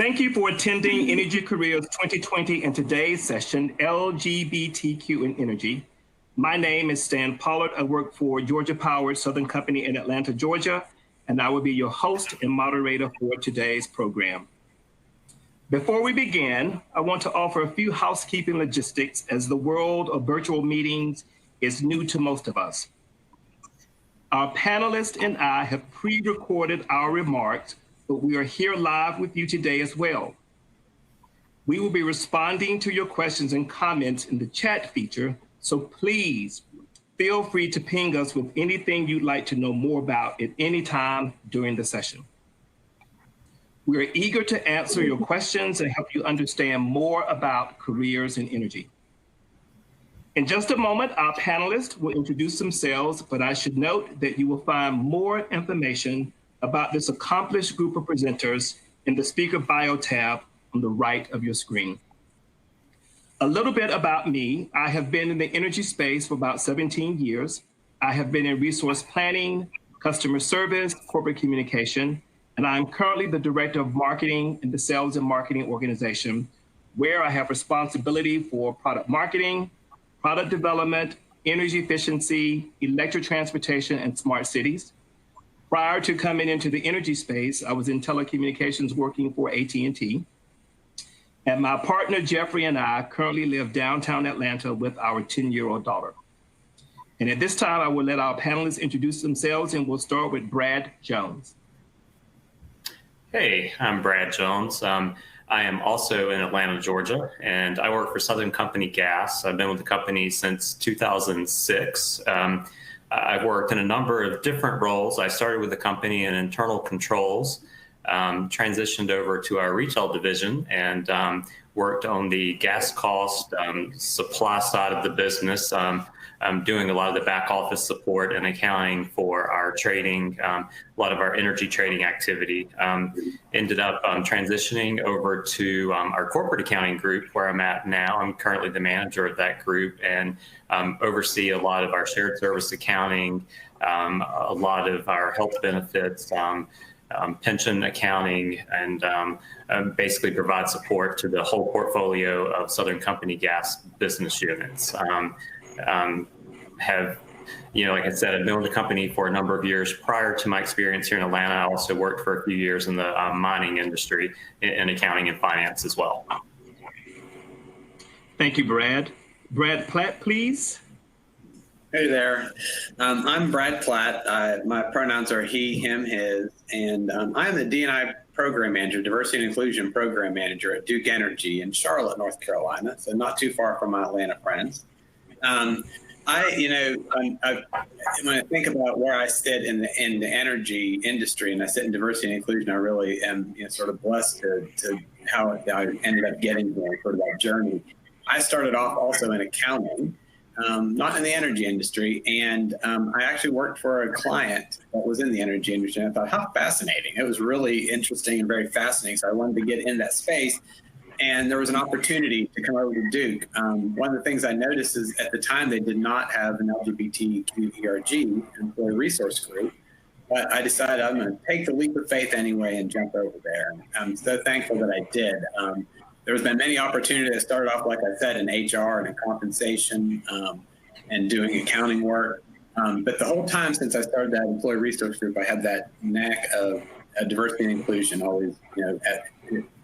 Thank you for attending Energy Careers 2020 and today's session, LGBTQ in Energy. My name is Stan Pollard. I work for Georgia Power Southern Company in Atlanta, Georgia, and I will be your host and moderator for today's program. Before we begin, I want to offer a few housekeeping logistics as the world of virtual meetings is new to most of us. Our panelists and I have pre-recorded our remarks, but we are here live with you today as well. We will be responding to your questions and comments in the chat feature, so please feel free to ping us with anything you'd like to know more about at any time during the session. We are eager to answer your questions and help you understand more about careers in energy. In just a moment, our panelists will introduce themselves, but I should note that you will find more information about this accomplished group of presenters in the speaker bio tab on the right of your screen. A little bit about me. I have been in the energy space for about 17 years. I have been in resource planning, customer service, corporate communication, and I'm currently the director of marketing in the sales and marketing organization, where I have responsibility for product marketing, product development, energy efficiency, electric transportation, and smart cities. Prior to coming into the energy space, I was in telecommunications working for AT&T. And my partner, Jeffrey, and I currently live downtown Atlanta with our 10-year-old daughter. And at this time, I will let our panelists introduce themselves, and we'll start with Brad Jones. Hey, I'm Brad Jones. I am also in Atlanta, Georgia, and I work for Southern Company Gas. I've been with the company since 2006. I've worked in a number of different roles. I started with the company in internal controls, transitioned over to our retail division, and worked on the gas cost supply side of the business, doing a lot of the back office support and accounting for our trading, a lot of our energy trading activity. Ended up transitioning over to our corporate accounting group, where I'm at now. I'm currently the manager of that group and oversee a lot of our shared service accounting, a lot of our health benefits, pension accounting, and basically provide support to the whole portfolio of Southern Company Gas business units. Have, like I said, I've been with the company for a number of years. Prior to my experience here in Atlanta, I also worked for a few years in the mining industry in accounting and finance as well. Thank you, Brad. Brad Platt, please. Hey there. I'm Brad Platt. My pronouns are he, him, his, and I am the D&I program manager, diversity and inclusion program manager at Duke Energy in Charlotte, North Carolina, so not too far from my Atlanta friends. When I think about where I sit in the energy industry, and I sit in diversity and inclusion, I really am sort of blessed to how I ended up getting there, sort of that journey. I started off also in accounting, not in the energy industry, and I actually worked for a client that was in the energy industry, and I thought, how fascinating. It was really interesting and very fascinating, so I wanted to get in that space. And there was an opportunity to come over to Duke. One of the things I noticed is at the time they did not have an LGBTQ ERG, employee resource group. But I decided I'm going to take the leap of faith anyway and jump over there. I'm so thankful that I did. There's been many opportunities. I started off, like I said, in HR and in compensation and doing accounting work. But the whole time since I started that employee resource group, I had that knack of diversity and inclusion always,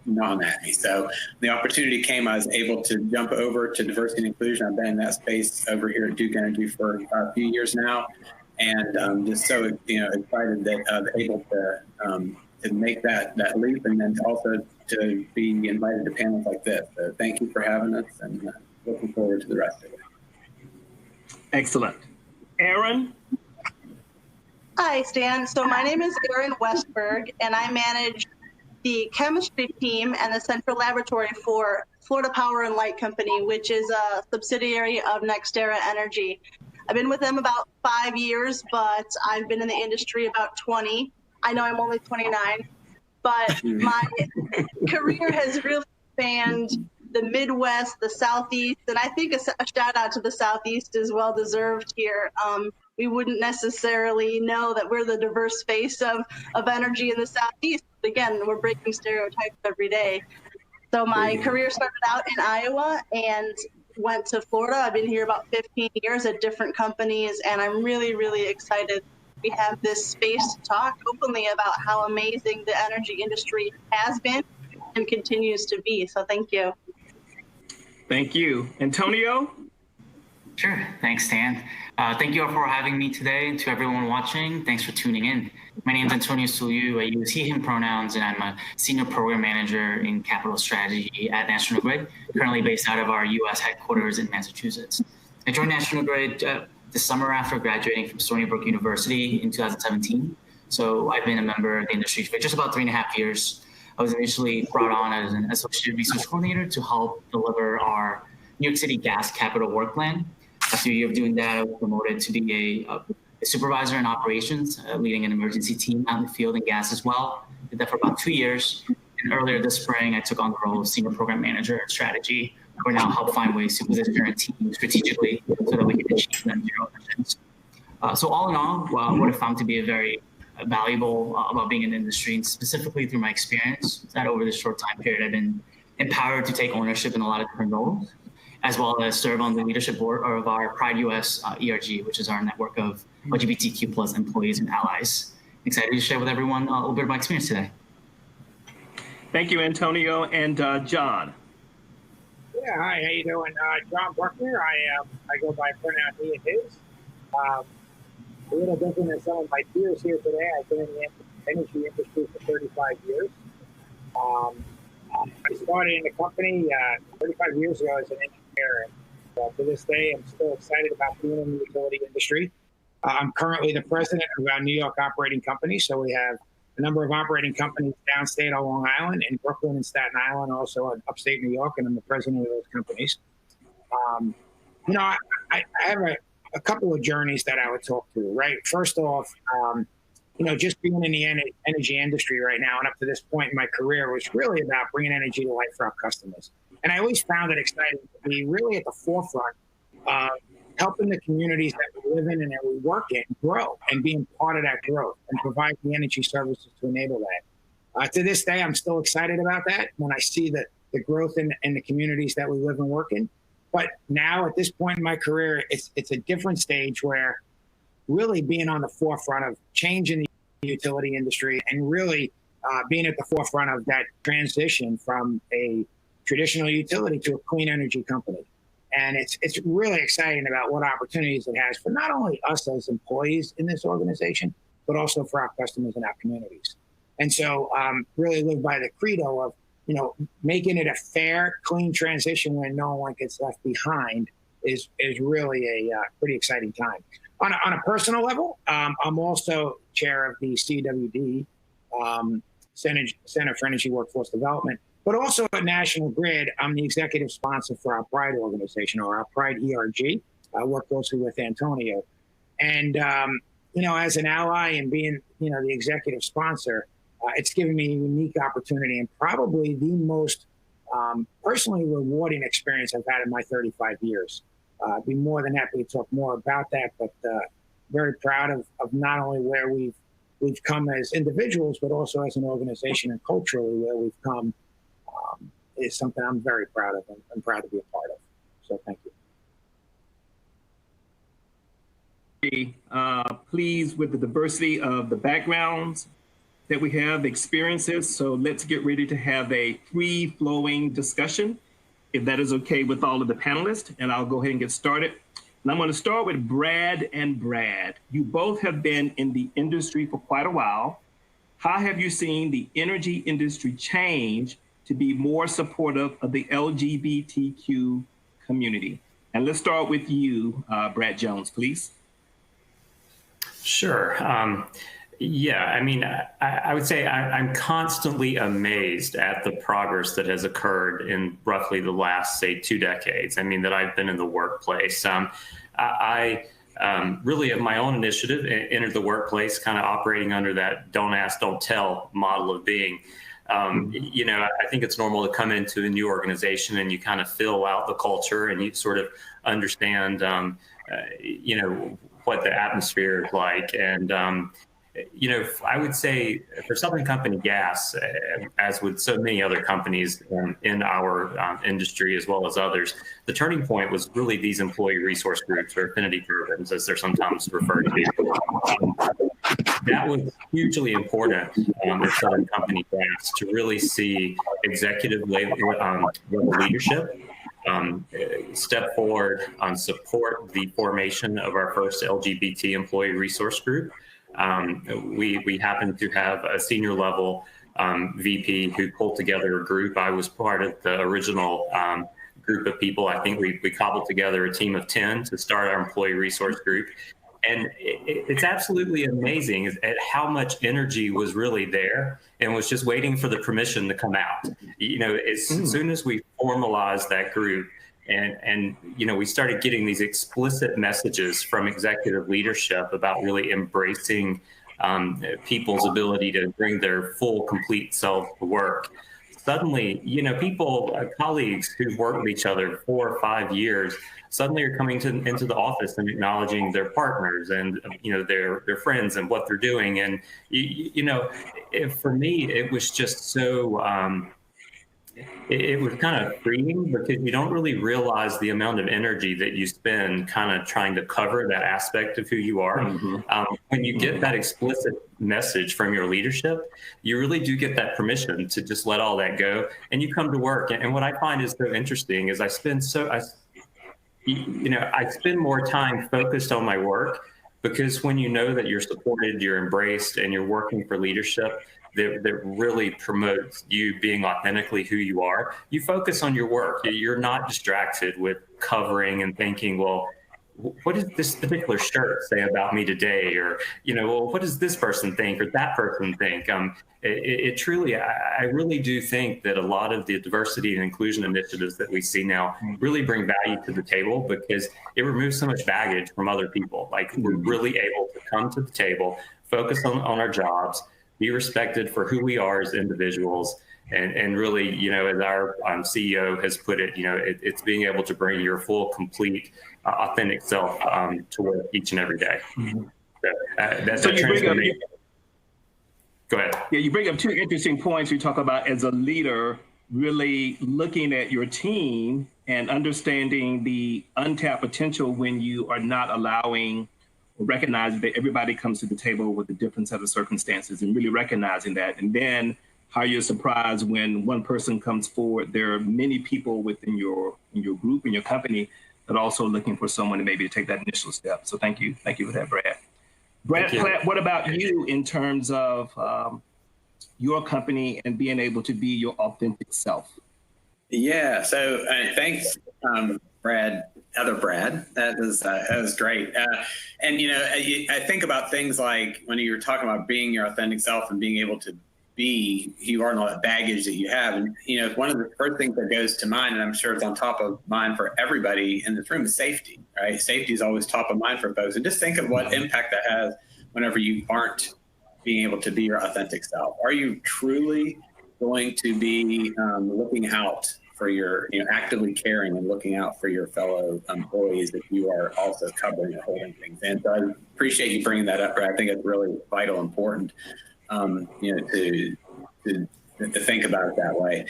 gnawing at me. So the opportunity came, I was able to jump over to diversity and inclusion. I've been in that space over here at Duke Energy for a few years now, and just so excited that I was able to make that leap, and then also to be invited to panels like this. So thank you for having us, and looking forward to the rest of it. Excellent. Erin? Hi, Stan. So my name is Erin Westberg, and I manage the chemistry team and the central laboratory for Florida Power and Light Company, which is a subsidiary of NextEra Energy. I've been with them about 5 years, but I've been in the industry about 20. I know I'm only 29, but my career has really spanned the Midwest, the Southeast, and I think a shout out to the Southeast is well deserved here. We wouldn't necessarily know that we're the diverse face of energy in the Southeast. again, we're breaking stereotypes every day. So my career started out in Iowa and went to Florida. I've been here about 15 years at different companies, and I'm really, really excited we have this space to talk openly about how amazing the energy industry has been and continues to be. So thank you. Thank you. Antonio? Sure. Thanks, Stan. Thank you all for having me today, and to everyone watching, thanks for tuning in. My name is Antonio Sulu. I use he, him pronouns, and I'm a senior program manager in capital strategy at National Grid, currently based out of our U.S. headquarters in Massachusetts. I joined National Grid this summer after graduating from Stony Brook University in 2017. So I've been a member of the industry for just about 3.5 years. I was initially brought on as an associate research coordinator to help deliver our New York City gas capital work plan. After a year of doing that, I was promoted to be a supervisor in operations, leading an emergency team out in the field in gas as well. Did that for about 2 years. And earlier this spring, I took on the role of senior program manager in strategy, where now help find ways to position our team strategically so that we can achieve net zero emissions. So all in all, what I found to be a very valuable about being in the industry, and specifically through my experience, is that over this short time period, I've been empowered to take ownership in a lot of different roles, as well as serve on the leadership board of our Pride US ERG, which is our network of LGBTQ plus employees and allies. Excited to share with everyone a little bit of my experience today. Thank you, Antonio. And John? Yeah, hi, how you doing? John Buckner. I go by pronoun he and his. A little different than some of my peers here today. I've been in the energy industry for 35 years. I started in the company 35 years ago as an engineer, and to this day, I'm still excited about being in the utility industry. I'm currently the president of our New York operating company, so we have a number of operating companies downstate on Long Island, in Brooklyn and Staten Island, also in upstate New York, and I'm the president of those companies. I have a couple of journeys that I would talk through, right? First off, just being in the energy industry right now and up to this point in my career was really about bringing energy to life for our customers. And I always found it exciting to be really at the forefront of helping the communities that we live in and that we work in grow and being part of that growth and provide the energy services to enable that. To this day, I'm still excited about that when I see the growth in the communities that we live and work in. But now at this point in my career, it's a different stage where really being on the forefront of changing the utility industry and really being at the forefront of that transition from a traditional utility to a clean energy company. And it's really exciting about what opportunities it has for not only us as employees in this organization, but also for our customers and our communities. And so really live by the credo of, making it a fair, clean transition when no one gets left behind is really a pretty exciting time. On a personal level, I'm also chair of the CWD, Center for Energy Workforce Development, but also at National Grid, I'm the executive sponsor for our Pride organization, or our Pride ERG. I work closely with Antonio. And, as an ally and being, the executive sponsor, it's given me a unique opportunity and probably the most personally rewarding experience I've had in my 35 years. I'd be more than happy to talk more about that, but very proud of not only where we've come as individuals, but also as an organization and culturally where we've come is something I'm very proud of and I'm proud to be a part of. So thank you. Pleased with the diversity of the backgrounds that we have, experiences. So let's get ready to have a free-flowing discussion, if that is okay with all of the panelists, and I'll go ahead and get started. And I'm going to start with Brad and Brad. You both have been in the industry for quite a while. How have you seen the energy industry change to be more supportive of the LGBTQ community? And let's start with you, Brad Jones, please. Sure. I would say I'm constantly amazed at the progress that has occurred in roughly the last, say, 2 decades. That I've been in the workplace. I really, of my own initiative, entered the workplace kind of operating under that don't ask, don't tell model of being. I think it's normal to come into a new organization and you kind of fill out the culture and you sort of understand, what the atmosphere is like. And I would say for Southern Company Gas, as with so many other companies in our industry as well as others, the turning point was really these employee resource groups, or affinity programs, as they're sometimes referred to. That was hugely important at Southern Company Gas to really see executive level leadership step forward on support the formation of our first LGBT employee resource group. We happened to have a senior level VP who pulled together a group. I was part of the original group of people. I think we cobbled together a team of 10 to start our employee resource group. And it's absolutely amazing at how much energy was really there and was just waiting for the permission to come out. As soon as we formalized that group and we started getting these explicit messages from executive leadership about really embracing people's ability to bring their full, complete self to work. Suddenly, colleagues who've worked with each other 4 or 5 years suddenly are coming into the office and acknowledging their partners and their friends and what they're doing. And for me, it was just so it was kind of freeing, because you don't really realize the amount of energy that you spend kind of trying to cover that aspect of who you are. When you get that explicit message from your leadership, you really do get that permission to just let all that go, and you come to work. And what I find is so interesting is I spend more time focused on my work, because when you know that you're supported, you're embraced, and you're working for leadership that really promotes you being authentically who you are, you focus on your work. You're not distracted with covering and thinking, well, what does this particular shirt say about me today? Or, well, what does this person think or that person think? It truly, I really do think that a lot of the diversity and inclusion initiatives that we see now really bring value to the table, because it removes so much baggage from other people. Like, we're really able to come to the table, focus on our jobs, be respected for who we are as individuals, and really, as our CEO has put it, it's being able to bring your full, complete, authentic self to work each and every day. Go ahead. Yeah, you bring up two interesting points. You talk about, as a leader, really looking at your team and understanding the untapped potential when you are not allowing or recognizing that everybody comes to the table with a different set of circumstances, and really recognizing that. And then how you're surprised when one person comes forward. There are many people within your group, in your company, that are also looking for someone to maybe take that initial step. So thank you for that, Brad. Platt, what about you in terms of your company and being able to be your authentic self? Yeah, so thanks, Brad, other Brad. That was great. And I think about things like when you were talking about being your authentic self and being able to be who you are and all that baggage that you have. And one of the first things that goes to mind, and I'm sure it's on top of mind for everybody in this room, is safety. Right? Safety is always top of mind for folks. And just think of what impact that has whenever you aren't being able to be your authentic self. Are you truly going to be looking out for your, actively caring and looking out for your fellow employees if you are also covering and holding things? And so I appreciate you bringing that up, Brad. I think it's really vital, important, to think about it that way.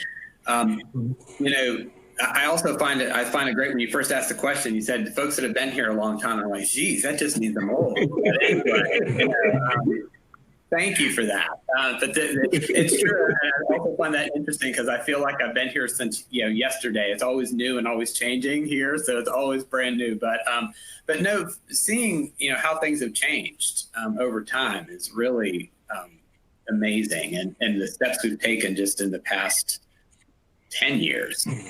I also find it great when you first asked the question. You said folks that have been here a long time. I'm like, geez, that just means I'm old. But anyway, thank you for that. But it's true. And I also find that interesting because I feel like I've been here since yesterday. It's always new and always changing here, so it's always brand new. But no, seeing how things have changed over time is really amazing, and the steps we've taken just in the past 10 years have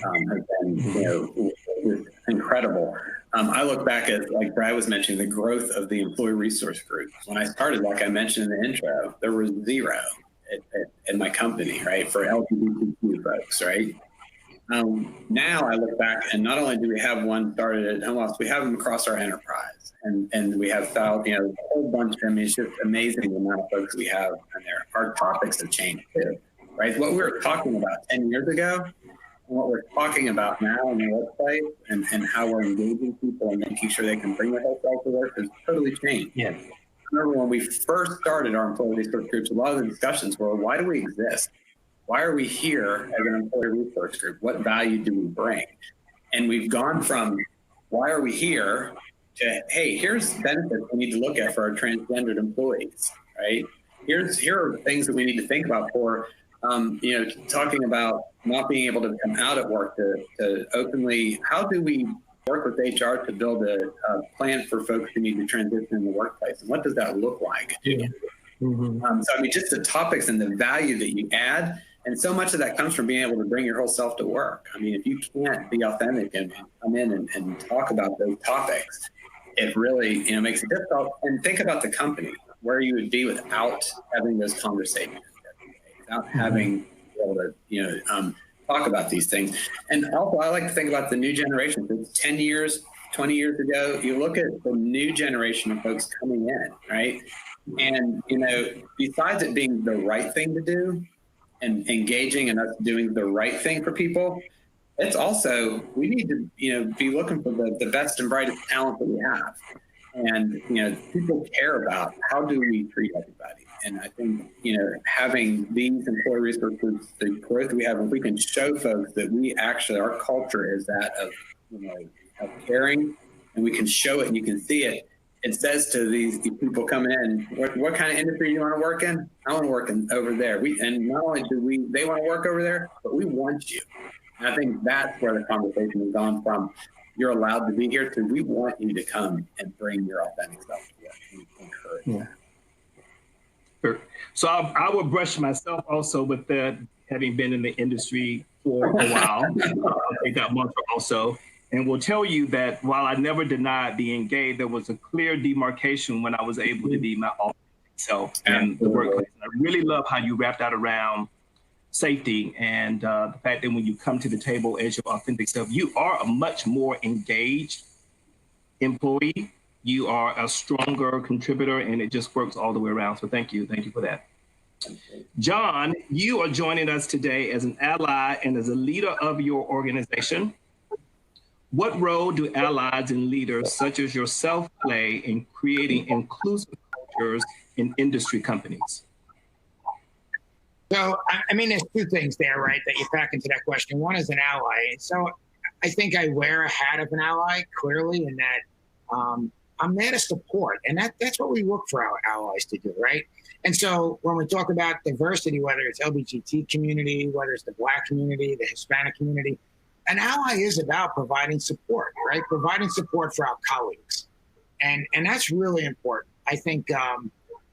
been incredible. I look back at, like Brad was mentioning, the growth of the employee resource group. When I started, like I mentioned in the intro, there was zero at my company, right, for LGBTQ folks, right? Now I look back, and not only do we have one started at Panelists, we have them across our enterprise, and we have found a whole bunch. I mean, it's just amazing the amount of folks we have in there. Our topics have changed too, right? What we were talking about 10 years ago, and what we're talking about now in the workplace, and how we're engaging people and making sure they can bring their whole self to work has totally changed. Yeah. remember when we first started our employee resource groups, a lot of the discussions were, why do we exist? Why are we here as an employee resource group? What value do we bring? And we've gone from, why are we here, to, hey, here's benefits we need to look at for our transgendered employees, right? Here are things that we need to think about for, talking about not being able to come out at work, to openly, how do we work with HR to build a plan for folks who need to transition in the workplace? And what does that look like? Yeah. Mm-hmm. So, I mean, just the topics and the value that you add. And so much of that comes from being able to bring your whole self to work. I mean, if you can't be authentic and come in and talk about those topics, it really, makes it difficult. And think about the company, where you would be without having those conversations, without having able to, talk about these things. And also, I like to think about the new generation. So 10 years, 20 years ago, you look at the new generation of folks coming in, right? And, besides it being the right thing to do and engaging and us doing the right thing for people, it's also, we need to, be looking for the best and brightest talent that we have. And, people care about how do we treat everybody. And I think, having these employee resource groups, the growth we have, if we can show folks that we actually, our culture is that of, of caring, and we can show it and you can see it. It says to these people coming in, what kind of industry do you want to work in? I want to work over there. And not only do they want to work over there, but we want you. And I think that's where the conversation has gone from, you're allowed to be here, to we want you to come and bring your authentic self to us and encourage. Yeah. Sure. So I will brush myself also with that, having been in the industry for a while. I'll take that mantra also. And will tell you that while I never denied being gay, there was a clear demarcation when I was able to be my authentic self in the workplace. And I really love how you wrapped that around safety and the fact that when you come to the table as your authentic self, you are a much more engaged employee. You are a stronger contributor, and it just works all the way around. So thank you. Thank you for that. John, you are joining us today as an ally and as a leader of your organization. What role do allies and leaders such as yourself play in creating inclusive cultures in industry companies? So, I mean, there's two things there, right, that you pack into that question. One is an ally. So I think I wear a hat of an ally, clearly, in that I'm there to support. And that's what we look for our allies to do, right? And so when we talk about diversity, whether it's LGBT community, whether it's the Black community, the Hispanic community, an ally is about providing support, right? Providing support for our colleagues. And that's really important. I think,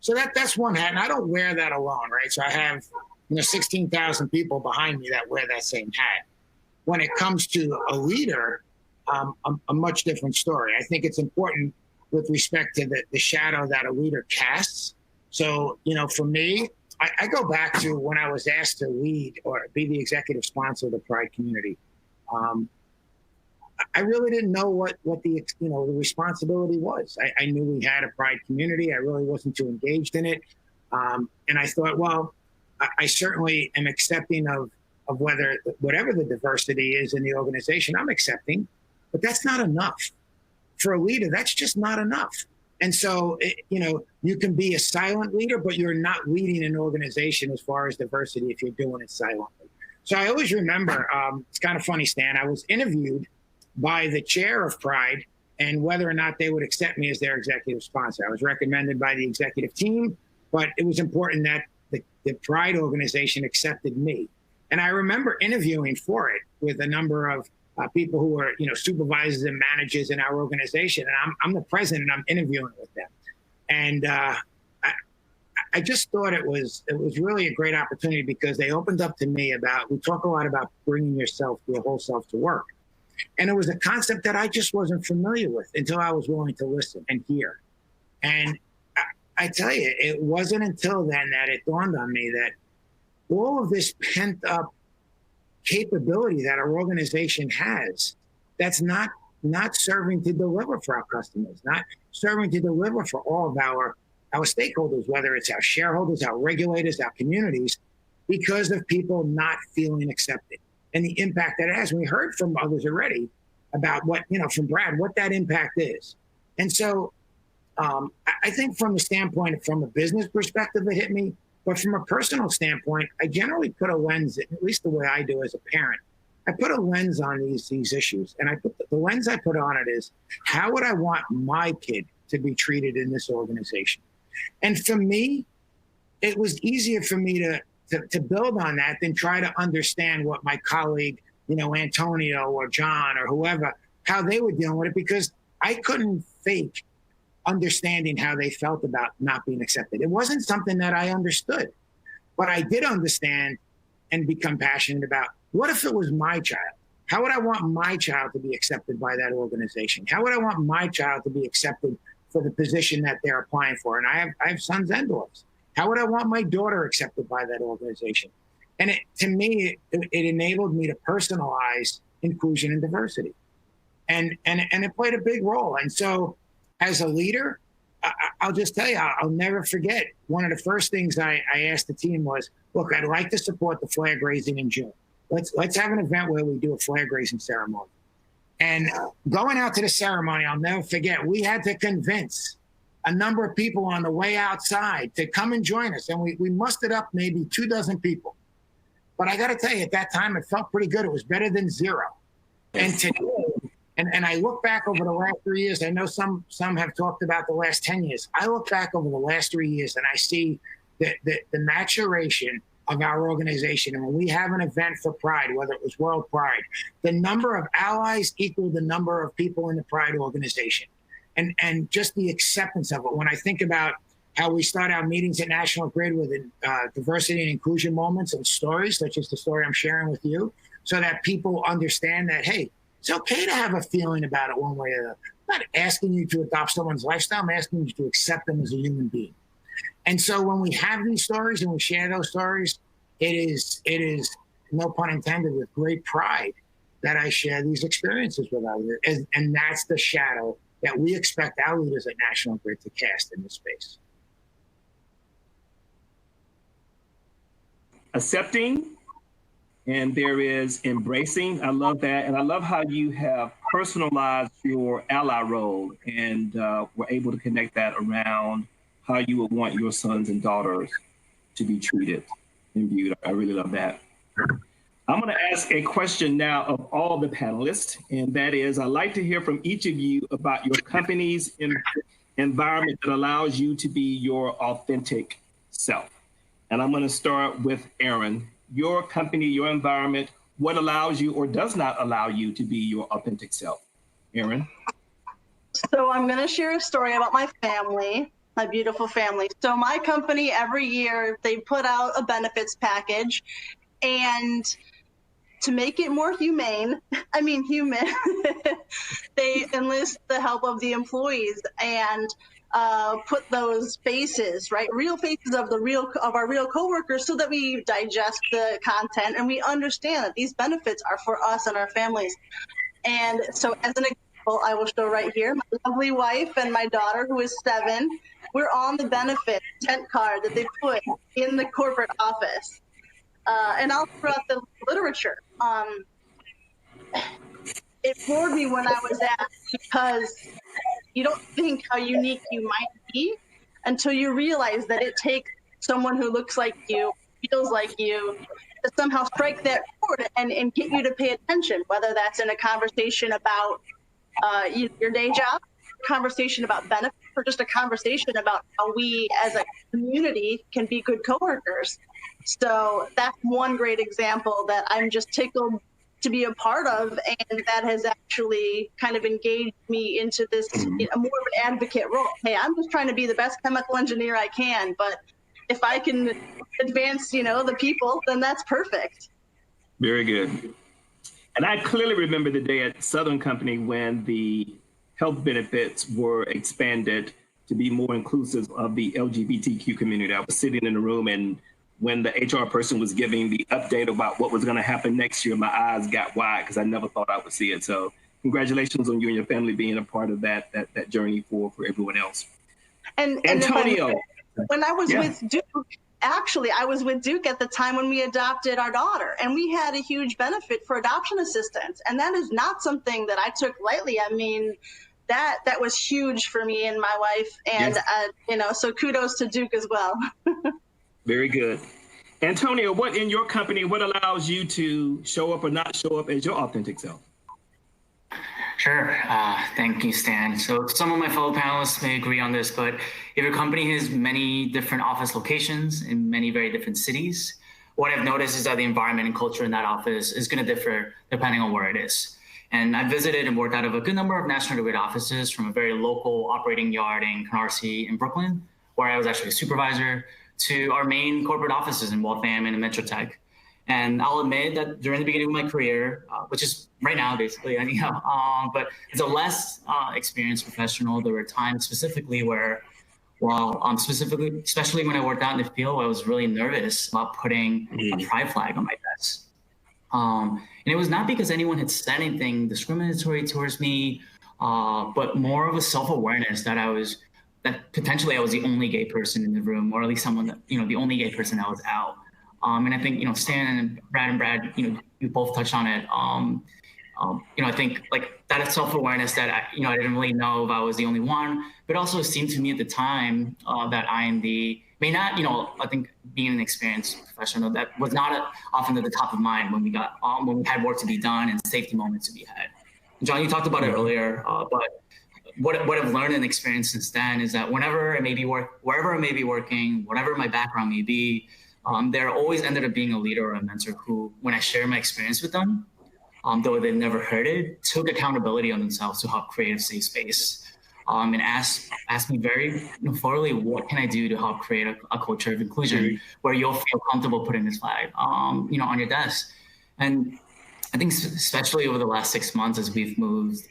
so that's one hat, and I don't wear that alone, right? So I have 16,000 people behind me that wear that same hat. When it comes to a leader, a much different story. I think it's important with respect to the shadow that a leader casts. So, for me, I go back to when I was asked to lead or be the executive sponsor of the Pride community. I really didn't know what the responsibility was. I knew we had a Pride community. I really wasn't too engaged in it. And I thought, well, I certainly am accepting of whatever the diversity is in the organization, I'm accepting, but that's not enough. For a leader, that's just not enough. And so, you can be a silent leader, but you're not leading an organization as far as diversity if you're doing it silently. So I always remember, it's kind of funny, Stan, I was interviewed by the chair of Pride and whether or not they would accept me as their executive sponsor. I was recommended by the executive team, but it was important that the Pride organization accepted me. And I remember interviewing for it with a number of people who were, supervisors and managers in our organization. And I'm the president, and I'm interviewing with them. And I just thought it was really a great opportunity because they opened up to me we talk a lot about bringing yourself, your whole self to work. And it was a concept that I just wasn't familiar with until I was willing to listen and hear. And I tell you, it wasn't until then that it dawned on me that all of this pent up capability that our organization has, that's not serving to deliver for our customers, not serving to deliver for all of our stakeholders, whether it's our shareholders, our regulators, our communities, because of people not feeling accepted and the impact that it has. We heard from others already about what, from Brad, what that impact is. And so I think from the standpoint, from a business perspective, it hit me. But from a personal standpoint, I generally put a lens, at least the way I do as a parent, I put a lens on these issues. And I put the lens I put on it is, how would I want my kid to be treated in this organization? And for me, it was easier for me to build on that than try to understand what my colleague, Antonio or John or whoever, how they were dealing with it, because I couldn't fake understanding how they felt about not being accepted. It wasn't something that I understood, but I did understand and become passionate about, what if it was my child? How would I want my child to be accepted by that organization? How would I want my child to be accepted for the position that they're applying for? And I have sons and daughters. How would I want my daughter accepted by that organization? And to me, it enabled me to personalize inclusion and diversity. And it played a big role. And so as a leader, I'll just tell you, I'll never forget, one of the first things I asked the team was, look, I'd like to support the flag raising in June. Let's have an event where we do a flag raising ceremony. And going out to the ceremony, I'll never forget, we had to convince a number of people on the way outside to come and join us. And we mustered up maybe 24 people. But I got to tell you, at that time, it felt pretty good. It was better than zero. And today, and I look back over the last 3 years, I know some have talked about the last 10 years. I look back over the last 3 years and I see the maturation of our organization. And when we have an event for Pride, whether it was World Pride, the number of allies equal the number of people in the Pride organization. And just the acceptance of it. When I think about how we start our meetings at National Grid with diversity and inclusion moments and stories, such as the story I'm sharing with you, so that people understand that, hey, it's okay to have a feeling about it one way or the other. I'm not asking you to adopt someone's lifestyle. I'm asking you to accept them as a human being. And so when we have these stories and we share those stories, it is, no pun intended, with great pride that I share these experiences with others. And that's the shadow that we expect our leaders at National Grid to cast in this space. Accepting, and there is embracing. I love that. And I love how you have personalized your ally role and were able to connect that around how you would want your sons and daughters to be treated and viewed. I really love that. I'm going to ask a question now of all the panelists, and that is, I'd like to hear from each of you about your company's environment that allows you to be your authentic self. And I'm going to start with Erin. Your company, your environment, what allows you or does not allow you to be your authentic self? Erin? So I'm going to share a story about my family, my beautiful family. So my company, every year, they put out a benefits package, and to make it more human, they enlist the help of the employees and put those faces, right, real faces of our real coworkers, so that we digest the content and we understand that these benefits are for us and our families. And so, as an example, I will show right here my lovely wife and my daughter, who is 7. We're on the benefit tent card that they put in the corporate office. And I'll throw out the literature. It floored me when I was asked, because you don't think how unique you might be until you realize that it takes someone who looks like you, feels like you, to somehow strike that chord and get you to pay attention, whether that's in a conversation about your day job, a conversation about benefits, or just a conversation about how we as a community can be good coworkers. So that's one great example that I'm just tickled to be a part of, and that has actually kind of engaged me into this more of an advocate role. Hey, I'm just trying to be the best chemical engineer I can, but if I can advance, the people, then that's perfect. Very good. And I clearly remember the day at Southern Company when the health benefits were expanded to be more inclusive of the LGBTQ community. I was sitting in the room, and when the HR person was giving the update about what was going to happen next year, my eyes got wide because I never thought I would see it. So congratulations on you and your family being a part of that journey for everyone else. And Antonio. When I was with Duke, actually, I was with Duke at the time when we adopted our daughter, and we had a huge benefit for adoption assistance. And that is not something that I took lightly. I mean, that was huge for me and my wife. And, Yes. So kudos to Duke as well. Very good. Antonio, what in your company, what allows you to show up or not show up as your authentic self? Sure. Thank you, Stan. So some of my fellow panelists may agree on this, but if your company has many different office locations in many very different cities, what I've noticed is that the environment and culture in that office is going to differ depending on where it is. And I visited and worked out of a good number of National Grid offices, from a very local operating yard in Canarsie in Brooklyn, where I was actually a supervisor, to our main corporate offices in Waltham and in Metrotech. And I'll admit that during the beginning of my career, which is right now basically anyhow, but as a less experienced professional, there were times specifically where, especially when I worked out in the field, I was really nervous about putting a pride flag on my vest. And it was not because anyone had said anything discriminatory towards me, but more of a self-awareness that potentially I was the only gay person in the room, or at least someone that, the only gay person that was out. And I think, Stan and Brad, you both touched on it. I think like that self-awareness that I didn't really know if I was the only one, but also it seemed to me at the time that I think being an experienced professional, that was not often at the top of mind when we had work to be done and safety moments to be had. John, you talked about it earlier, but what I've learned and experienced since then is that wherever I may be working, whatever my background may be, there always ended up being a leader or a mentor who, when I share my experience with them, though they've never heard it, took accountability on themselves to help create a safe space, and asked me very thoroughly, what can I do to help create a culture of inclusion where you'll feel comfortable putting this flag, on your desk. And I think especially over the last 6 months, as we've moved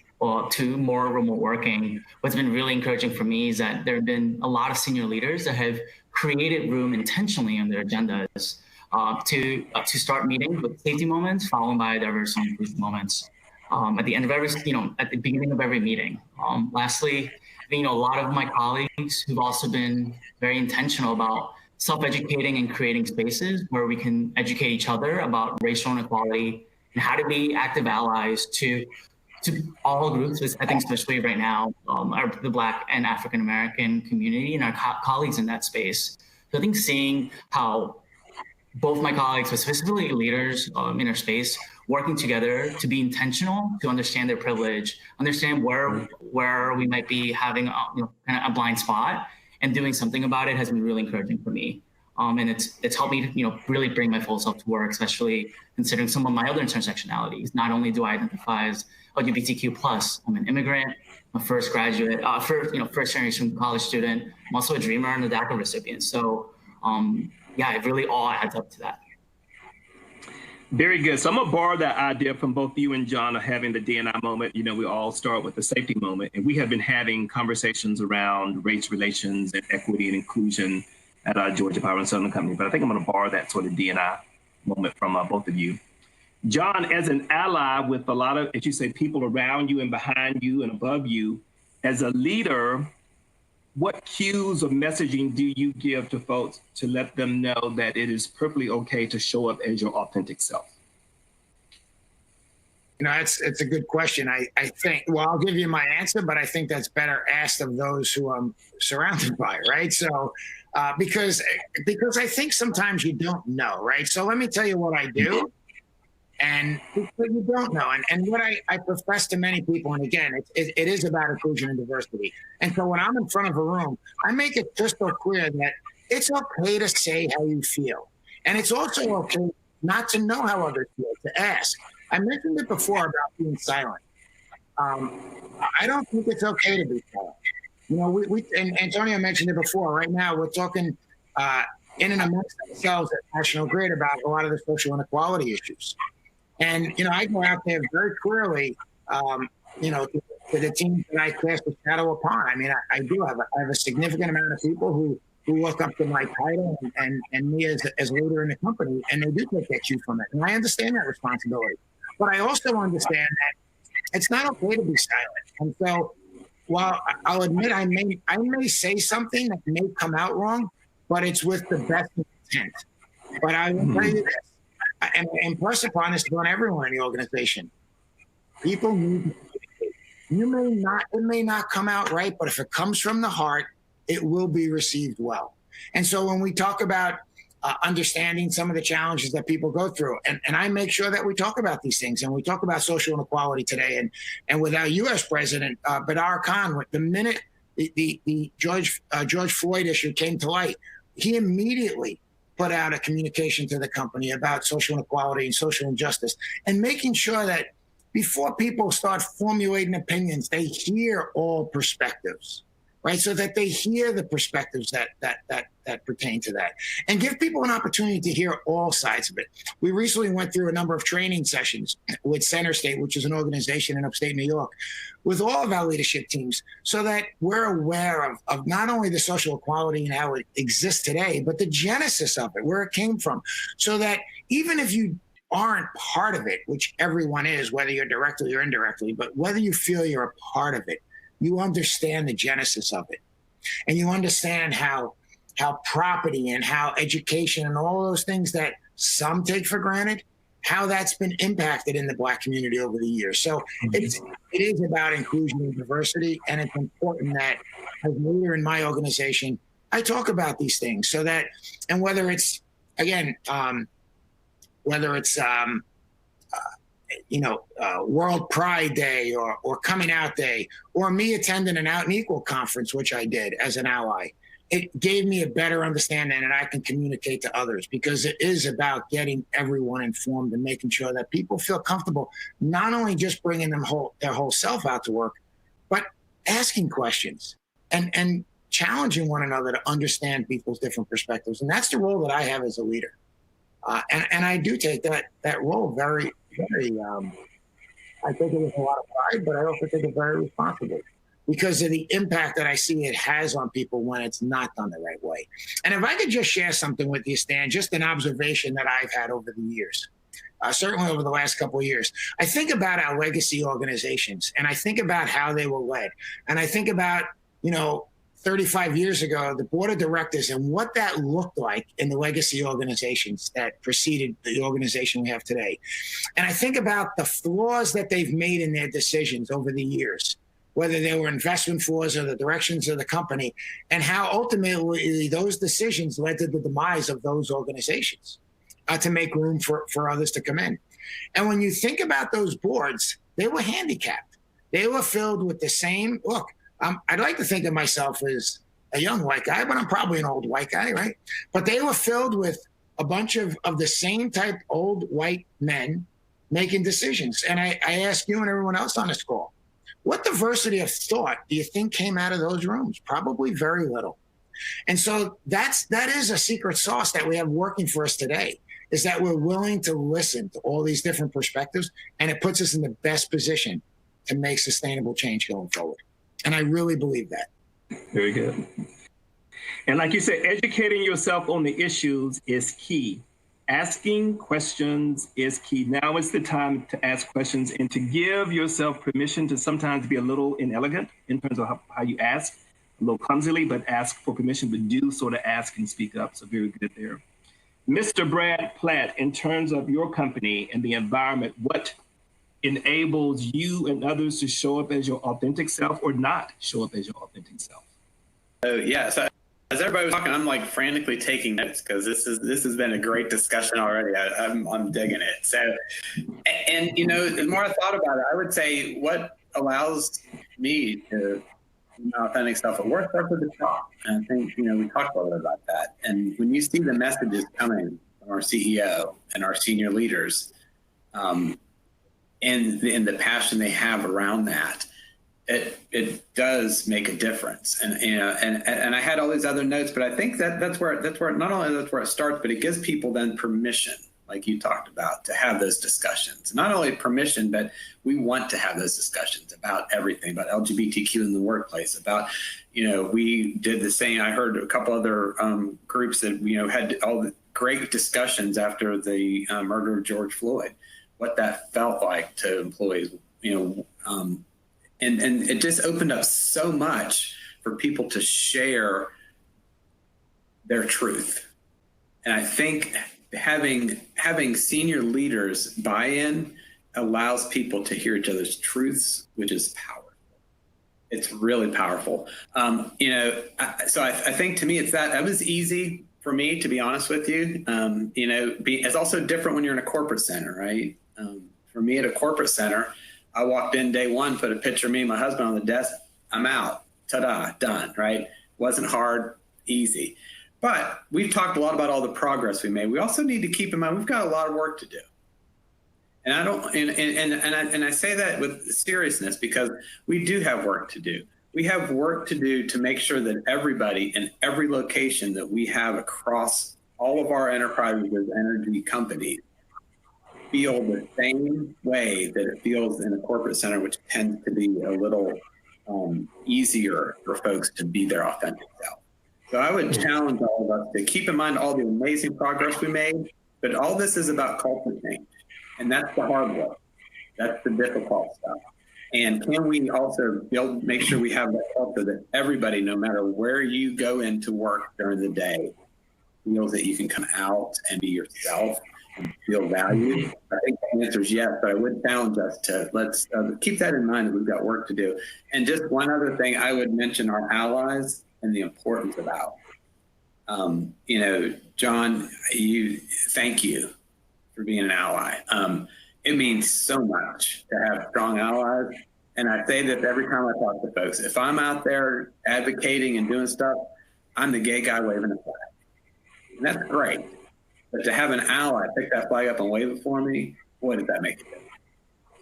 to more remote working, what's been really encouraging for me is that there have been a lot of senior leaders that have created room intentionally on their agendas to start meetings with safety moments, followed by diverse and inclusive moments at the end of at the beginning of every meeting. Lastly, a lot of my colleagues who've also been very intentional about self-educating and creating spaces where we can educate each other about racial inequality and how to be active allies to all groups, I think especially right now, the Black and African American community and our colleagues in that space. So I think seeing how both my colleagues, but specifically leaders in our space, working together to be intentional, to understand their privilege, understand where we might be having kind of a blind spot, and doing something about it has been really encouraging for me. And it's helped me to really bring my full self to work, especially considering some of my other intersectionalities. Not only do I identify as LGBTQ+, I'm an immigrant, I'm a first graduate, first generation college student. I'm also a dreamer and a DACA recipient. So it really all adds up to that. Very good. So I'm gonna borrow that idea from both you and John of having the D&I moment. We all start with the safety moment, and we have been having conversations around race relations and equity and inclusion at our Georgia Power and Southern Company. But I think I'm gonna borrow that sort of D&I moment from both of you. John, as an ally with a lot of, as you say, people around you and behind you and above you, as a leader, what cues or messaging do you give to folks to let them know that it is perfectly okay to show up as your authentic self? It's a good question. I think, I'll give you my answer, but I think that's better asked of those who I'm surrounded by, right? So, because I think sometimes you don't know, right? So let me tell you what I do. And what you don't know, and what I profess to many people, and again, it is about inclusion and diversity. And so when I'm in front of a room, I make it crystal clear that it's okay to say how you feel. And it's also okay not to know how others feel, to ask. I mentioned it before about being silent. I don't think it's okay to be silent. And Antonio mentioned it before. Right now, we're talking in and amongst ourselves at National Grid about a lot of the social inequality issues. And, I go out there very clearly, to the teams that I cast a shadow upon. I mean, I have a significant amount of people who look up to my title and me as a leader in the company, and they do take that cue from it. And I understand that responsibility. But I also understand that it's not okay to be silent. And so while I'll admit I may say something that may come out wrong, but it's with the best intent. But I will tell you this. And impress upon this on everyone in the organization. People need to communicate. it may not come out right, but if it comes from the heart, it will be received well. And so when we talk about understanding some of the challenges that people go through, and I make sure that we talk about these things, and we talk about social inequality today, and with our U.S. President, Badar Khan, the minute the George Floyd issue came to light, he immediately put out a communication to the company about social inequality and social injustice, and making sure that before people start formulating opinions, they hear all perspectives, right? So that they hear the perspectives that pertain to that, and give people an opportunity to hear all sides of it. We recently went through a number of training sessions with Center State, which is an organization in upstate New York, with all of our leadership teams, so that we're aware of not only the social equality and how it exists today, but the genesis of it, where it came from, so that even if you aren't part of it, which everyone is, whether you're directly or indirectly, but whether you feel you're a part of it, you understand the genesis of it. And you understand how property and how education and all those things that some take for granted, how that's been impacted in the Black community over the years. So it is about inclusion and diversity, and it's important that as a leader in my organization, I talk about these things so that, and whether it's, again, World Pride Day or Coming Out Day, or me attending an Out and Equal conference, which I did as an ally, it gave me a better understanding, and I can communicate to others, because it is about getting everyone informed and making sure that people feel comfortable, not only just bringing their whole self out to work, but asking questions and challenging one another to understand people's different perspectives. And that's the role that I have as a leader. And I do take that role very, very, I take it with a lot of pride, but I also take it very responsibly, because of the impact that I see it has on people when it's not done the right way. And if I could just share something with you, Stan, just an observation that I've had over the years, certainly over the last couple of years. I think about our legacy organizations, and I think about how they were led. And I think about, 35 years ago, the board of directors and what that looked like in the legacy organizations that preceded the organization we have today. And I think about the flaws that they've made in their decisions over the years, whether they were investment flaws or the directions of the company, and how ultimately those decisions led to the demise of those organizations to make room for others to come in. And when you think about those boards, they were handicapped. They were filled with the same, look, I'd like to think of myself as a young white guy, but I'm probably an old white guy, right? But they were filled with a bunch of the same type old white men making decisions. And I ask you and everyone else on this call, what diversity of thought do you think came out of those rooms? Probably very little. And so that is a secret sauce that we have working for us today, is that we're willing to listen to all these different perspectives, and it puts us in the best position to make sustainable change going forward. And I really believe that. Very good. And like you said, educating yourself on the issues is key. Asking questions is key. Now is the time to ask questions and to give yourself permission to sometimes be a little inelegant in terms of how you ask, a little clumsily, but ask for permission, but do sort of ask and speak up. So very good there. Mr. Brad Platt, in terms of your company and the environment, what enables you and others to show up as your authentic self or not show up as your authentic self? So as everybody was talking, I'm like frantically taking notes, because this has been a great discussion already. I'm digging it. So, and the more I thought about it, I would say what allows me to be my authentic self at work starts with the top. And I think we talked a little bit about that. And when you see the messages coming from our CEO and our senior leaders, and the passion they have around that, it does make a difference. And I had all these other notes, but I think that's where not only that's where it starts, but it gives people then permission, like you talked about, to have those discussions. Not only permission, but we want to have those discussions about everything, about LGBTQ in the workplace, about, we did the same. I heard a couple other groups that, had all the great discussions after the murder of George Floyd, what that felt like to employees, and it just opened up so much for people to share their truth. And I think having senior leaders buy in allows people to hear each other's truths, which is power. It's really powerful. So I think to me, that was easy for me, to be honest with you. It's also different when you're in a corporate center, right? For me at a corporate center, I walked in day one, put a picture of me and my husband on the desk. I'm out. Ta-da, done, right? Wasn't hard, easy. But we've talked a lot about all the progress we made. We also need to keep in mind we've got a lot of work to do. And I say that with seriousness because we do have work to do. We have work to do to make sure that everybody in every location that we have across all of our enterprises as energy companies feel the same way that it feels in a corporate center, which tends to be a little easier for folks to be their authentic self. So I would challenge all of us to keep in mind all the amazing progress we made, but all this is about culture change. And that's the hard work. That's the difficult stuff. And can we also make sure we have that culture that everybody, no matter where you go into work during the day, feels that you can come out and be yourself and feel valued? I think the answer is yes, but I would challenge us to let's keep that in mind that we've got work to do. And just one other thing, I would mention our allies and the importance of allies. John, thank you for being an ally. It means so much to have strong allies. And I say this every time I talk to folks. If I'm out there advocating and doing stuff, I'm the gay guy waving a flag. And that's great. But to have an ally pick that flag up and wave it for me, boy, does that make a difference.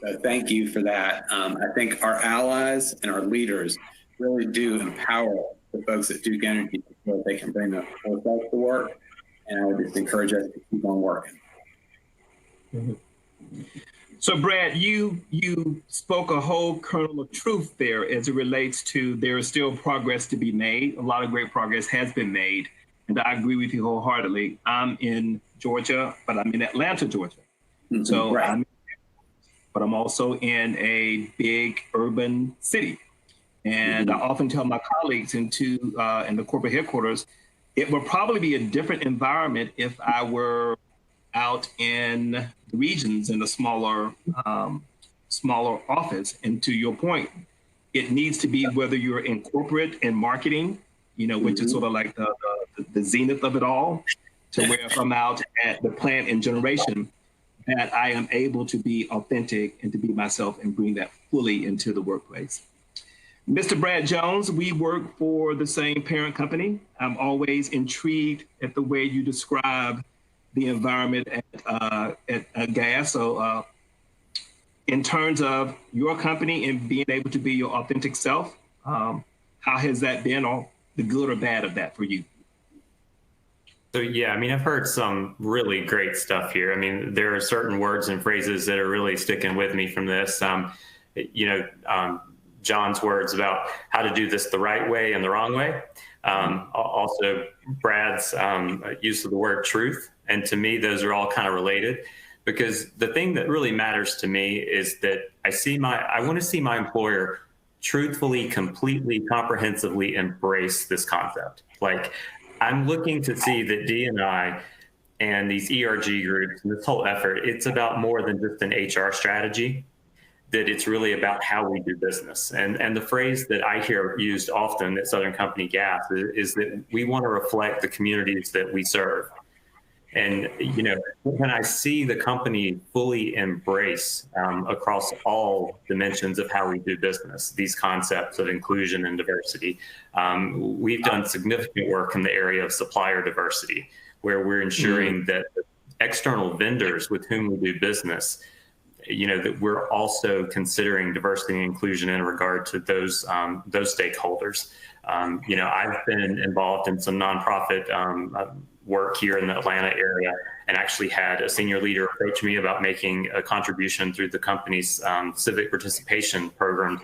So thank you for that. I think our allies and our leaders really do empower the folks at Duke Energy so that they can bring their full self to work. And I would just encourage us to keep on working. Mm-hmm. So Brad, you spoke a whole kernel of truth there as it relates to there is still progress to be made. A lot of great progress has been made. And I agree with you wholeheartedly. I'm in Georgia, but I'm in Atlanta, Georgia. Mm-hmm. So right. But I'm also in a big urban city. And I often tell my colleagues in the corporate headquarters, it would probably be a different environment if I were out in the regions in a smaller office. And to your point, it needs to be whether you're in corporate and marketing, which is sort of like the zenith of it all, to where if I'm out at the plant and generation, that I am able to be authentic and to be myself and bring that fully into the workplace. Mr. Brad Jones, we work for the same parent company. I'm always intrigued at the way you describe the environment at gas. So in terms of your company and being able to be your authentic self, how has that been, or the good or bad of that for you? So, yeah, I've heard some really great stuff here. There are certain words and phrases that are really sticking with me from this. John's words about how to do this the right way and the wrong way. Also, Brad's use of the word truth. And to me, those are all kind of related, because the thing that really matters to me is that I want to see my employer truthfully, completely, comprehensively embrace this concept. Like, I'm looking to see that D&I and these ERG groups and this whole effort, it's about more than just an HR strategy, that it's really about how we do business. And the phrase that I hear used often at Southern Company Gas is that we want to reflect the communities that we serve. And, when I see the company fully embrace across all dimensions of how we do business, these concepts of inclusion and diversity, we've done significant work in the area of supplier diversity, where we're ensuring that external vendors with whom we do business, that we're also considering diversity and inclusion in regard to those stakeholders. I've been involved in some nonprofit work here in the Atlanta area, and actually had a senior leader approach me about making a contribution through the company's civic participation program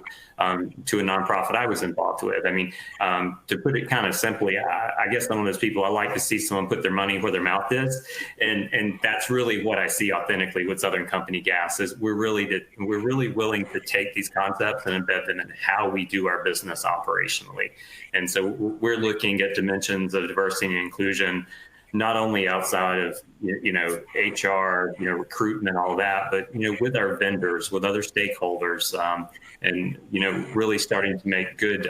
to a nonprofit I was involved with. To put it kind of simply, I guess I'm one of those people, I like to see someone put their money where their mouth is. And that's really what I see authentically with Southern Company Gas, is we're really willing to take these concepts and embed them in how we do our business operationally. And so we're looking at dimensions of diversity and inclusion not only outside of HR, recruitment, all that, but with our vendors, with other stakeholders, and really starting to make good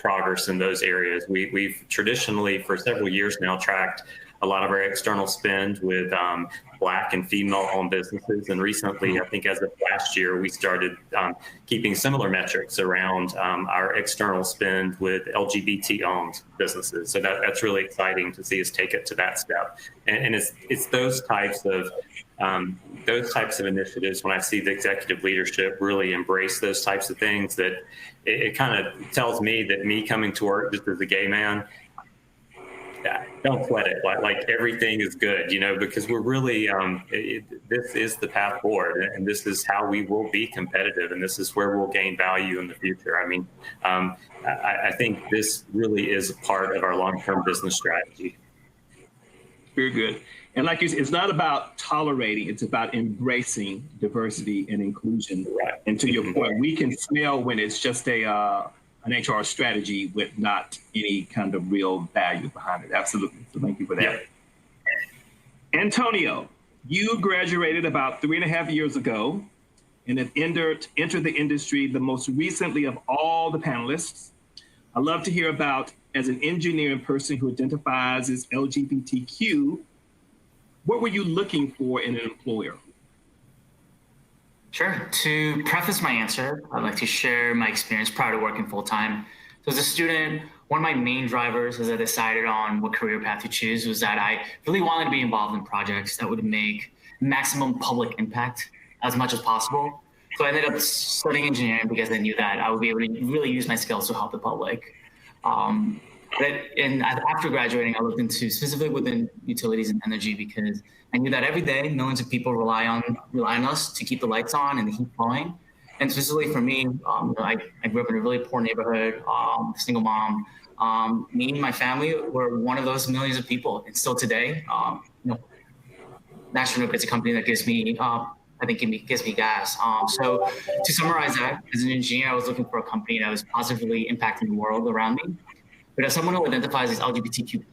progress in those areas. We've traditionally for several years now tracked a lot of our external spend with Black and female-owned businesses, and recently, I think as of last year, we started keeping similar metrics around our external spend with LGBT-owned businesses. So that's really exciting to see us take it to that step. And it's those types of initiatives, when I see the executive leadership really embrace those types of things, that it kind of tells me that me coming to work just as a gay man, don't sweat it. Like everything is good, because we're really, this is the path forward, and this is how we will be competitive, and this is where we'll gain value in the future. I mean, I think this really is a part of our long-term business strategy. Very good. And like you said, it's not about tolerating, it's about embracing diversity and inclusion. Right. And to your point, we can smell when it's just an HR strategy with not any kind of real value behind it. Absolutely. So thank you for that. Yeah. Antonio, you graduated about 3.5 years ago and have entered the industry the most recently of all the panelists. I'd love to hear about, as an engineer and person who identifies as LGBTQ, what were you looking for in an employer? Sure. To preface my answer, I'd like to share my experience prior to working full-time. So as a student, one of my main drivers as I decided on what career path to choose was that I really wanted to be involved in projects that would make maximum public impact as much as possible. So I ended up studying engineering because I knew that I would be able to really use my skills to help the public. And after graduating, I looked into specifically within utilities and energy because I knew that every day millions of people rely on us to keep the lights on and the heat flowing. And specifically for me, I grew up in a really poor neighborhood, single mom. Me and my family were one of those millions of people, and still today, National Grid is a company that gives me, gives me gas. So to summarize that, as an engineer, I was looking for a company that was positively impacting the world around me. But as someone who identifies as LGBTQ+,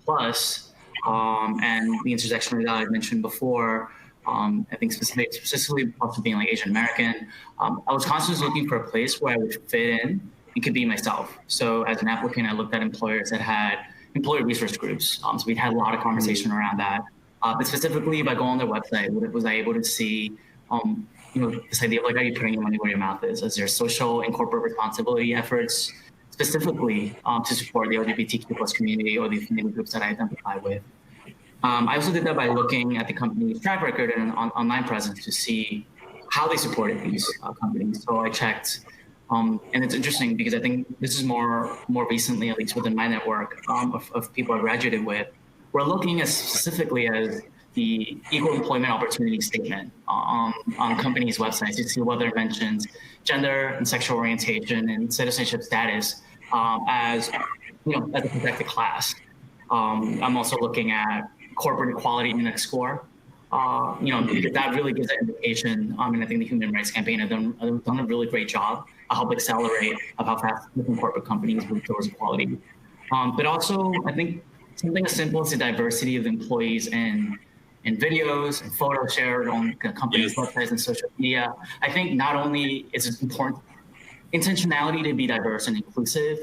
and the intersection that I mentioned before, I think specifically also being like Asian American, I was constantly looking for a place where I would fit in and could be myself. So as an applicant, I looked at employers that had employee resource groups. So we'd had a lot of conversation around that. But specifically, if I go on their website, was I able to see, this idea of like, are you putting your money where your mouth is? Is there social and corporate responsibility efforts specifically to support the LGBTQ+ community or the affinity groups that I identify with? I also did that by looking at the company's track record and online presence to see how they supported these companies. So I checked, and it's interesting because I think this is more recently, at least within my network of people I graduated with, we're looking as specifically as the equal employment opportunity statement on companies' websites to see whether it mentions gender and sexual orientation and citizenship status as a protected class. I'm also looking at corporate equality index score. That really gives an indication. And I think the Human Rights Campaign have done a really great job to help accelerate of how fast different corporate companies move towards equality. But also, I think something as simple as the diversity of employees in videos and photos shared on companies' websites and social media. I think not only is it important, intentionality to be diverse and inclusive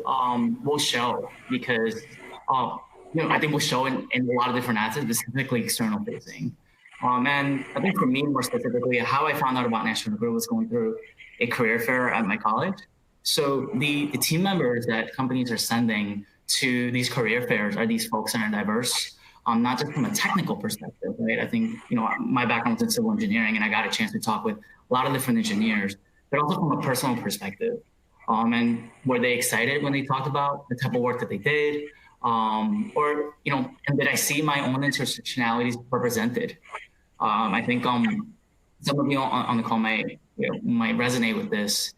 will show because, I think will show in a lot of different assets, specifically external facing. And I think for me, more specifically, how I found out about National Grid was going through a career fair at my college. So the team members that companies are sending to these career fairs are these folks that are diverse. Not just from a technical perspective, right? I think, my background was in civil engineering and I got a chance to talk with a lot of different engineers, but also from a personal perspective. And were they excited when they talked about the type of work that they did? And did I see my own intersectionalities represented? I think some of you on the call might resonate with this.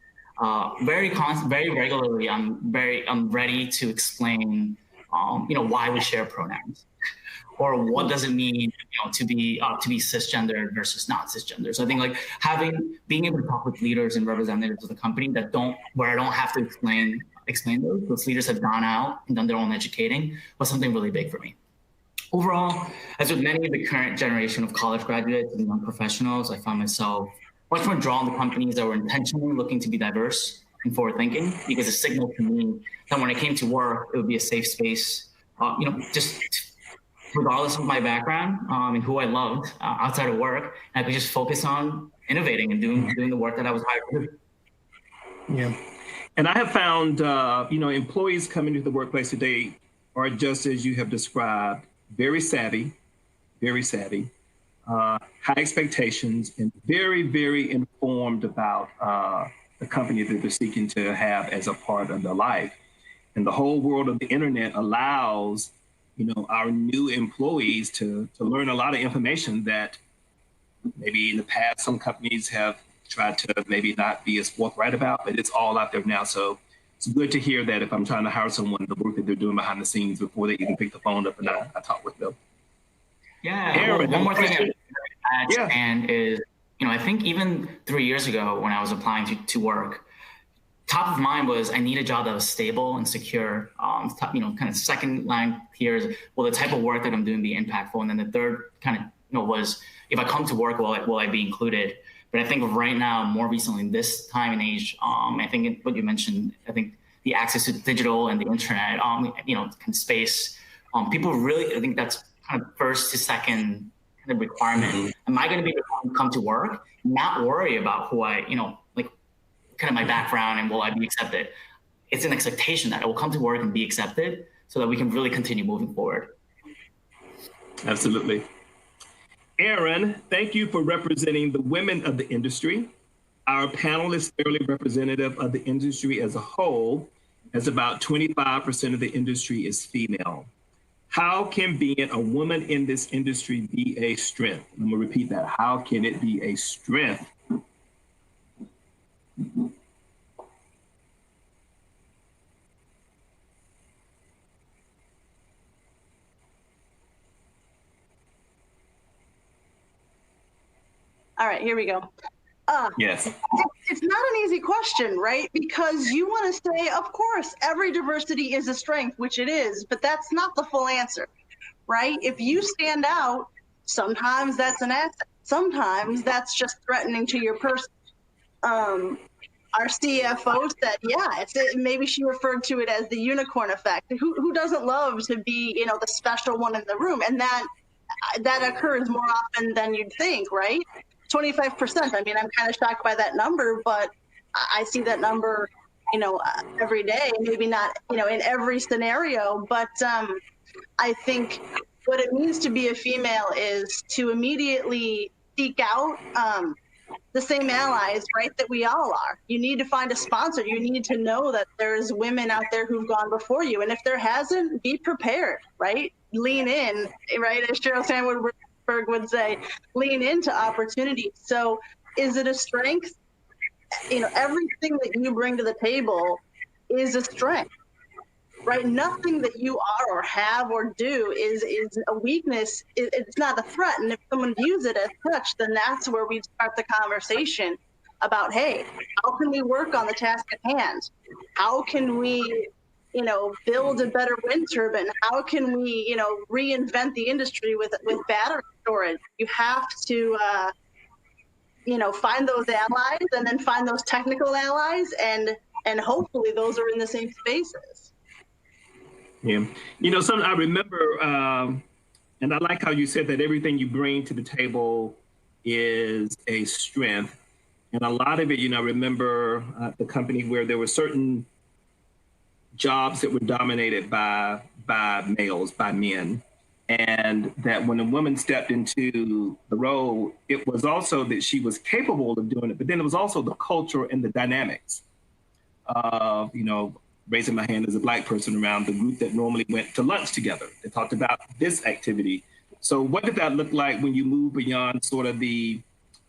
Very regularly, I'm ready to explain, why we share pronouns. Or what does it mean, to be cisgender versus not cisgender? So I think being able to talk with leaders and representatives of the company where I don't have to explain those leaders have gone out and done their own educating was something really big for me. Overall, as with many of the current generation of college graduates and young professionals, I found myself much more drawn to companies that were intentionally looking to be diverse and forward-thinking, because it signaled to me that when I came to work, it would be a safe space, just regardless of my background and who I loved outside of work, I could just focus on innovating and doing the work that I was hired to do. Yeah. And I have found, employees coming to the workplace today are just as you have described, very savvy, high expectations, and very, very informed about the company that they're seeking to have as a part of their life. And the whole world of the internet allows, our new employees to learn a lot of information that maybe in the past some companies have tried to maybe not be as forthright about, but it's all out there now. So it's good to hear that if I'm trying to hire someone, the work that they're doing behind the scenes before they even pick the phone up and I talk with them. Yeah. Erin, one more thing I'd add, and is, I think even 3 years ago when I was applying to work, top of mind was I need a job that was stable and secure. Kind of second line here is, will the type of work that I'm doing be impactful? And then the third kind of, was, if I come to work, will I be included? But I think right now, more recently, this time and age, I think what you mentioned, I think the access to digital and the internet, space, people really, I think that's kind of first to second kind of requirement. Am I going to be able to come to work, not worry about who I, kind of my background and will I be accepted? It's an expectation that I will come to work and be accepted so that we can really continue moving forward. Absolutely. Erin, thank you for representing the women of the industry. Our panel is fairly representative of the industry as a whole, as about 25% of the industry is female. How can being a woman in this industry be a strength? I'm gonna repeat that. How can it be a strength? All right, here we go. Yes. It's not an easy question, right? Because you want to say, of course, every diversity is a strength, which it is, but that's not the full answer, right? If you stand out, sometimes that's an asset. Sometimes that's just threatening to your person. Our CFO said, maybe she referred to it as the unicorn effect. Who doesn't love to be, the special one in the room? And that occurs more often than you'd think, right? 25%. I mean, I'm kind of shocked by that number, but I see that number, every day. Maybe not, in every scenario, but I think what it means to be a female is to immediately seek out the same allies, right, that we all are. You need to find a sponsor. You need to know that there's women out there who've gone before you. And if there hasn't, be prepared, right? Lean in, right? As Sheryl Sandberg would say, lean into opportunities. So is it a strength? Everything that you bring to the table is a strength, right? Nothing that you are or have or do is a weakness. It's not a threat. And if someone views it as such, then that's where we start the conversation about, hey, how can we work on the task at hand? How can we build a better wind turbine? How can we, reinvent the industry with battery storage? You have to, find those allies and then find those technical allies, and hopefully those are in the same spaces. Yeah. Something I remember, and I like how you said that everything you bring to the table is a strength. And a lot of it, I remember the company where there were certain jobs that were dominated by males, by men. And that when a woman stepped into the role, it was also that she was capable of doing it, but then it was also the culture and the dynamics of, raising my hand as a Black person around the group that normally went to lunch together. They talked about this activity. So what did that look like when you move beyond sort of you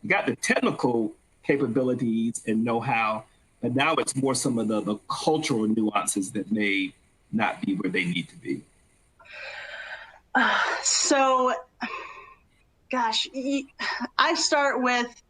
got the technical capabilities and know-how, but now it's more some of the cultural nuances that may not be where they need to be? So, gosh, I start with,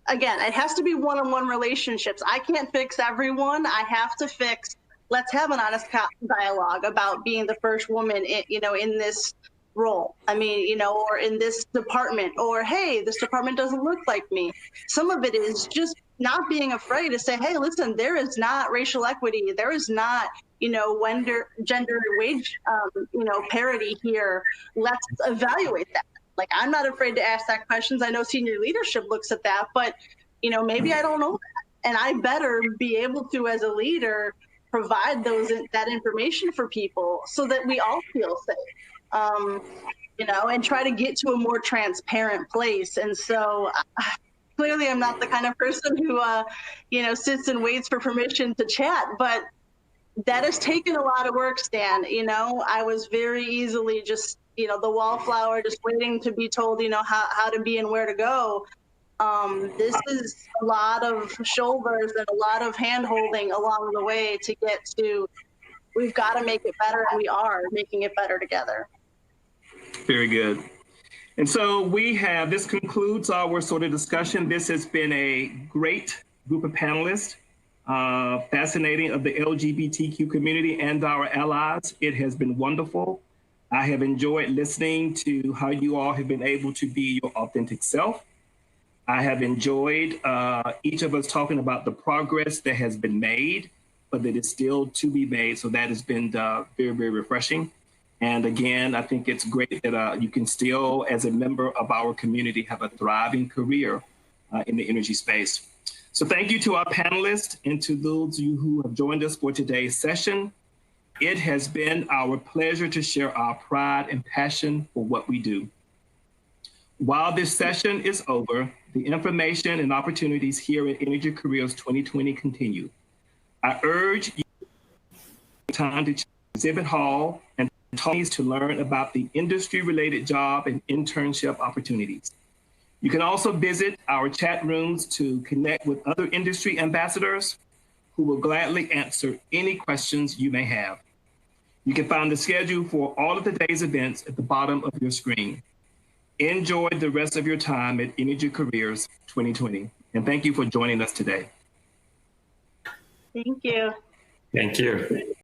again, it has to be one-on-one relationships. I can't fix everyone. I have to fix, let's have an honest dialogue about being the first woman in this role. I mean, you know, or in this department, or hey, this department doesn't look like me. Some of it is just not being afraid to say, hey, listen, there is not racial equity. There is not, you know, gender wage, you know, parity here. Let's evaluate that. Like, I'm not afraid to ask that questions. I know senior leadership looks at that, but, you know, maybe I don't know that. And I better be able to, as a leader, provide that information for people so that we all feel safe, you know, and try to get to a more transparent place. And so clearly I'm not the kind of person who, you know, sits and waits for permission to chat, but that has taken a lot of work, Stan. You know, I was very easily just, you know, the wallflower, just waiting to be told, you know, how to be and where to go. This is a lot of shoulders and a lot of hand holding along the way to get to, we've got to make it better, and we are making it better together. Very good. And so this concludes our sort of discussion. This has been a great group of panelists, fascinating, of the LGBTQ community and our allies. It has been wonderful. I have enjoyed listening to how you all have been able to be your authentic self. I have enjoyed each of us talking about the progress that has been made, but that is still to be made. So that has been very, very refreshing. And again, I think it's great that you can still, as a member of our community, have a thriving career in the energy space. So thank you to our panelists and to those of you who have joined us for today's session. It has been our pleasure to share our pride and passion for what we do. While this session is over, the information and opportunities here at Energy Careers 2020 continue. I urge you time to check exhibit hall and talks to learn about the industry-related job and internship opportunities. You can also visit our chat rooms to connect with other industry ambassadors who will gladly answer any questions you may have. You can find the schedule for all of the day's events at the bottom of your screen. Enjoy the rest of your time at Energy Careers 2020. And thank you for joining us today. Thank you. Thank you.